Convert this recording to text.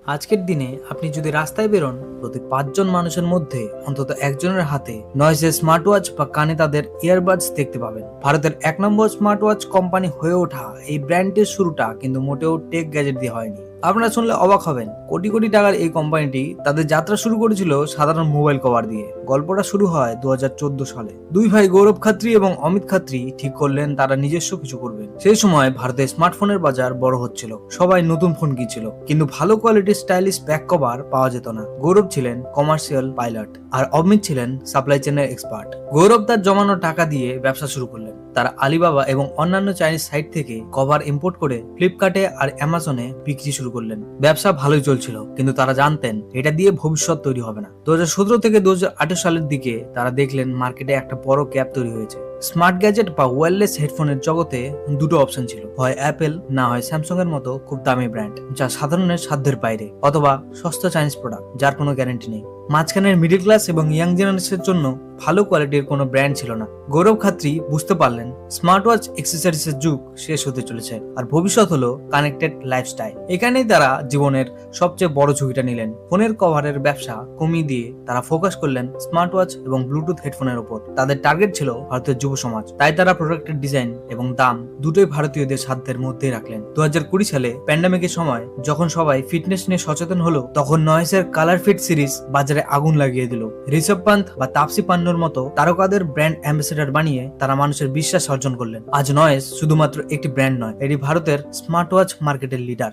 আজকের দিনে আপনি যদি রাস্তায় বেরোন, প্রতি 5 জন মানুষের মধ্যে অন্তত একজনের হাতে নয়েজের স্মার্ট ওয়াচ বা কানে তাদের ইয়ারবাডস দেখতে পাবেন। ভারতের 1 নম্বর স্মার্ট ওয়াচ কোম্পানি হয়ে ওঠা এই ব্র্যান্ডের শুরুটা কিন্তু মোটেও টেক গ্যাজেট দিয়ে হয়নি। আপনারা শুনলে অবাক হবেন, কোটি কোটি টাকার এই কোম্পানিটি তাদের যাত্রা শুরু করেছিল সাধারণ মোবাইল কভার দিয়ে। গল্পটা শুরু হয় 2014 সালে। দুই ভাই গৌরব খাত্রি এবং অমিত খাত্রি ঠিক করলেন তারা নিজস্ব কিছু করবেন। সেই সময় ভারতে স্মার্টফোনের বাজার বড় হচ্ছিল, সবাই নতুন ফোন কিনছিল, কিন্তু ভালো কোয়ালিটির স্টাইলিশ ব্যাক কভার পাওয়া যেত না। গৌরব ছিলেন কমার্শিয়াল পাইলট আর অমিত ছিলেন সাপ্লাই চেনের এক্সপার্ট। গৌরব তার জমানো টাকা দিয়ে ব্যবসা শুরু করলেন। তারা আলিবাবা এবং অন্যান্য চাইনিজ সাইট থেকে কভার ইম্পোর্ট করে ফ্লিপকার্টে আর অ্যামাজনে বিক্রি শুরু করলেন। ব্যবসা ভালোই চলছিল, কিন্তু তারা জানতেন এটা দিয়ে ভবিষ্যৎ তৈরি হবে না। 2017 থেকে 2018 সালের দিকে তারা দেখলেন মার্কেটে একটা বড় গ্যাপ তৈরি হয়েছে। স্মার্ট গ্যাজেট বা ওয়্যারলেস হেডফোনের জগতে দুটো অপশন ছিল, হয় অ্যাপেল না হয় স্যামসাং এর মতো খুব দামি ব্র্যান্ড যা সাধারণের সাধ্যের বাইরে, অথবা সস্তা চাইনিজ প্রোডাক্ট যার কোনো গ্যারান্টি নেই। মাঝখানের মিডল ক্লাস এবং ইয়াং জেনারেশনের জন্য ভালো কোয়ালিটির কোনো ব্র্যান্ড ছিল না। গৌরব খাত্রি বুঝতে পারলেন স্মার্ট ওয়াচ অ্যাক্সেসরিজের যুগ শেষ হতে চলেছে আর ভবিষ্যৎ হলো কানেক্টেড লাইফস্টাইল। এখানেই তারা জীবনের সবচেয়ে বড় ঝুঁকিটা নিলেন। ফোনের কভারের ব্যবসা কমিয়ে দিয়ে তারা ফোকাস করলেন স্মার্ট ওয়াচ এবং ব্লুটুথ হেডফোনের উপর। তাদের টার্গেট ছিল ভারতের যুব সমাজ, তাই তারা প্রোডাক্টের ডিজাইন এবং দাম দুটোই ভারতীয়দের সাধ্যের মধ্যে রাখলেন। 2020 সালে প্যান্ডামিকের সময় যখন সবাই ফিটনেস নিয়ে সচেতন হলো, তখন নয়েসের কালার ফিট সিরিজ বাজারে আগুন লাগিয়ে দিল। ঋষভ পান্থ বা তাপসী পান্নুর মতো তারকাদের ব্র্যান্ড অ্যাম্বাসেডর বানিয়ে তারা মানুষের বিশ্বাস অর্জন করলেন। আজ নয়েস শুধুমাত্র একটি ব্র্যান্ড নয়, এটি ভারতের স্মার্ট ওয়াচ মার্কেটের লিডার।